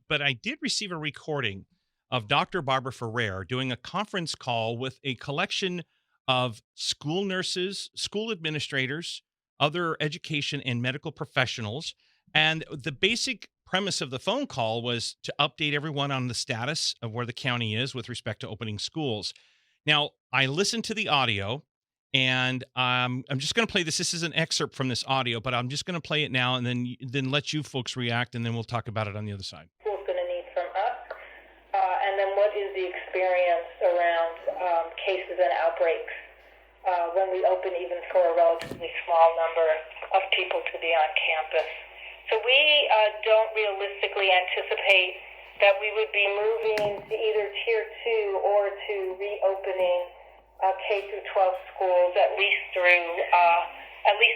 but I did receive a recording of Dr. Barbara Ferrer doing a conference call with a collection of school nurses, school administrators, other education and medical professionals. And the basic premise of the phone call was to update everyone on the status of where the county is with respect to opening schools. Now, I listened to the audio, and I'm just going to play this. This is an excerpt from this audio, but I'm just going to play it now and then let you folks react, and then we'll talk about it on the other side. School's going to need from us, and then what is the experience around cases and outbreaks when we open, even for a relatively small number of people to be on campus. So we don't realistically anticipate that we would be moving to either Tier 2 or to reopening K through 12 schools at least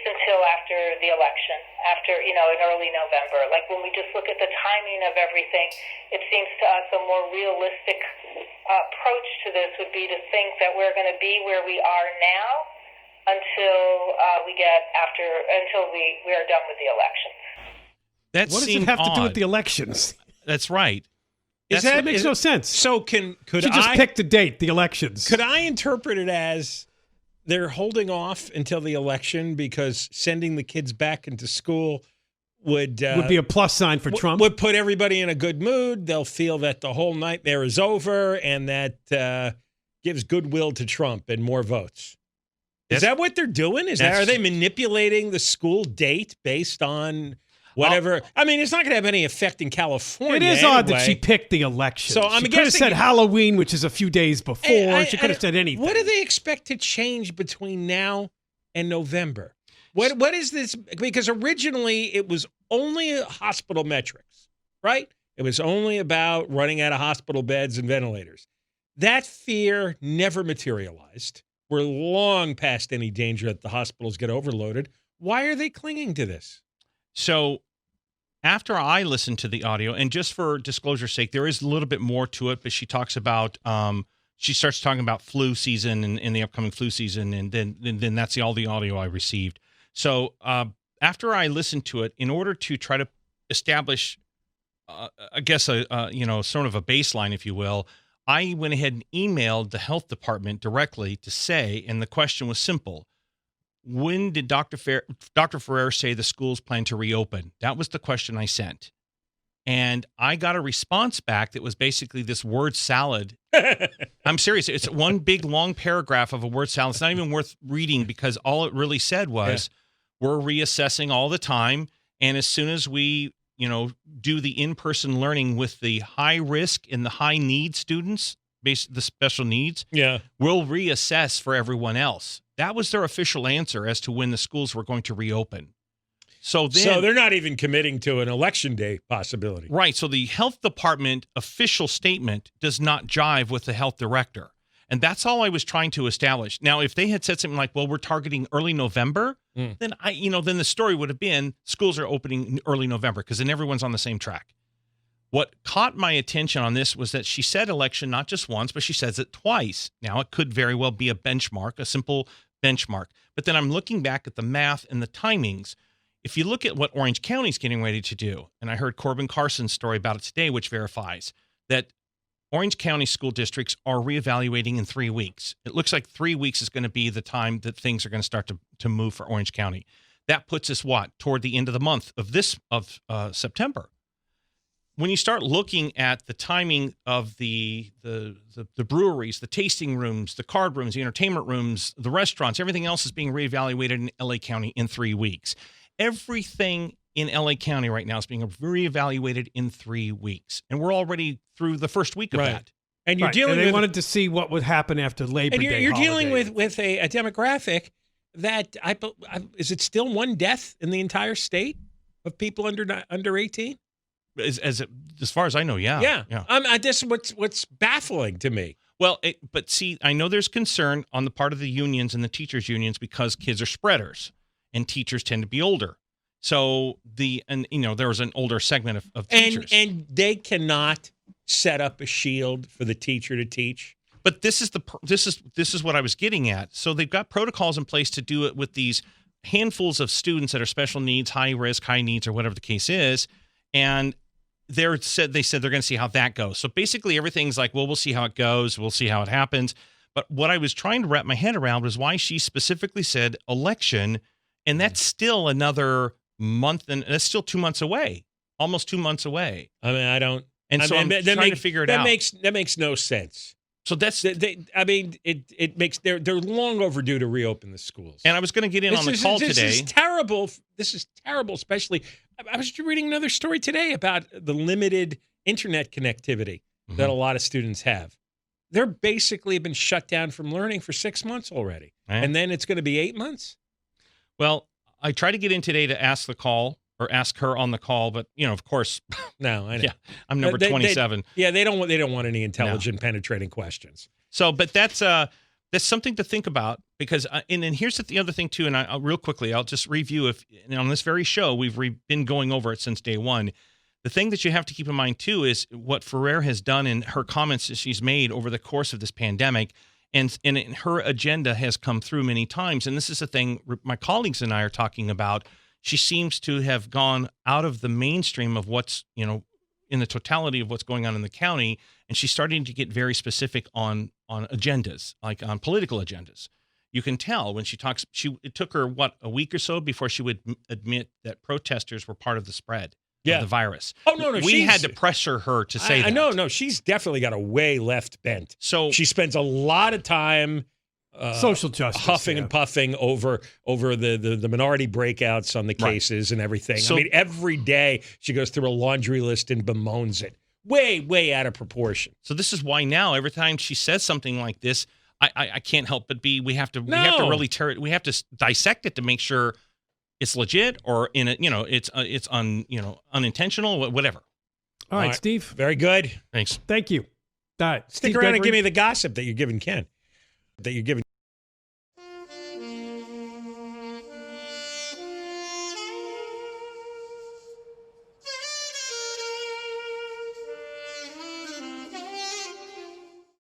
until after the election, after in early November. Like when we just look at the timing of everything, it seems to us a more realistic approach to this would be to think that we're going to be where we are now until we are done with the elections. What does it have to do with the elections? That's right. That makes no sense. So could she just picked a date, the elections? Could I interpret it as they're holding off until the election because sending the kids back into school would be a plus sign for Trump? Would put everybody in a good mood. They'll feel that the whole nightmare is over, and that gives goodwill to Trump and more votes. Is that what they're doing? Are they manipulating the school date based on whatever? I mean, it's not going to have any effect in California. It is odd that she picked the election. So I'm she could have said Halloween, which is a few days before. She could have said anything. What do they expect to change between now and November? What is this? Because originally it was only hospital metrics, right? It was only about running out of hospital beds and ventilators. That fear never materialized. We're long past any danger that the hospitals get overloaded. Why are they clinging to this? So after I listened to the audio, and just for disclosure's sake, there is a little bit more to it, but she talks about, she starts talking about flu season and the upcoming flu season, and then that's all the audio I received. So after I listened to it, in order to try to establish, I guess, sort of a baseline, if you will, I went ahead and emailed the health department directly to say, and the question was simple: when did Dr. Ferrer say the schools plan to reopen? That was the question I sent. And I got a response back that was basically this word salad. I'm serious. It's one big, long paragraph of a word salad. It's not even worth reading because all it really said was, we're reassessing all the time. And as soon as we, do the in-person learning with the high risk and the high need students, the special needs, we'll reassess for everyone else. That was their official answer as to when the schools were going to reopen. So they're not even committing to an election day possibility. Right. So the health department official statement does not jive with the health director. And that's all I was trying to establish. Now, if they had said something like, well, we're targeting early November, then then the story would have been schools are opening early November because then everyone's on the same track. What caught my attention on this was that she said election not just once, but she says it twice. Now, it could very well be a benchmark, a simple benchmark. But then I'm looking back at the math and the timings. If you look at what Orange County's getting ready to do, and I heard Corbin Carson's story about it today, which verifies that Orange County school districts are reevaluating in 3 weeks. It looks like 3 weeks is going to be the time that things are going to start to move for Orange County. That puts us toward the end of the month of September. When you start looking at the timing of the breweries, the tasting rooms, the card rooms, the entertainment rooms, the restaurants, everything else is being reevaluated in LA County in 3 weeks. Everything in LA County right now is being reevaluated in 3 weeks. And we're already through the first week of that. And you're dealing they wanted to see what would happen after Labor Day. And you're dealing with a demographic that is it still one death in the entire state of people under 18? As far as I know, yeah. This is what's baffling to me. Well, but see, I know there's concern on the part of the unions and the teachers' unions because kids are spreaders and teachers tend to be older. So there was an older segment of teachers, and they cannot set up a shield for the teacher to teach. But this is what I was getting at. So they've got protocols in place to do it with these handfuls of students that are special needs, high risk, high needs, or whatever the case is, and they said they're going to see how that goes. So basically everything's like, well, we'll see how it goes. We'll see how it happens. But what I was trying to wrap my head around was why she specifically said election. And that's still another month, and that's still 2 months away, almost 2 months away. I mean, I don't. And so I'm trying to figure it out. That makes no sense. So that's. It makes they're long overdue to reopen the schools. And I was going to get in on the call today. This is terrible. This is terrible, especially. I was reading another story today about the limited internet connectivity that a lot of students have. They're basically been shut down from learning for 6 months already, and then it's going to be 8 months. Well, I tried to get in today to ask her on the call, but of course, no, I know. Yeah, I'm number 27. They don't want any intelligent, penetrating questions. So, but that's something to think about because, and here's the other thing too. And I real quickly, I'll just review on this very show we've been going over it since day one. The thing that you have to keep in mind too is what Ferrer has done in her comments that she's made over the course of this pandemic. And her agenda has come through many times. And this is the thing my colleagues and I are talking about. She seems to have gone out of the mainstream of what's, in the totality of what's going on in the county. And she's starting to get very specific on agendas, like on political agendas. You can tell when she talks, it took her, a week or so before she would admit that protesters were part of the spread. Of the virus. Oh, no. We had to pressure her to say that. I know. No, she's definitely got a way left bent. So she spends a lot of time social justice, huffing and puffing over the minority breakouts on the cases and everything. So, I mean, every day she goes through a laundry list and bemoans it. Way out of proportion. So this is why now every time she says something like this, I can't help but we have to really tear it. We have to dissect it to make sure it's legit or it's unintentional, whatever. All right, Steve. Very good. Thanks. Thank you. Stick around and give me the gossip that you're giving Ken.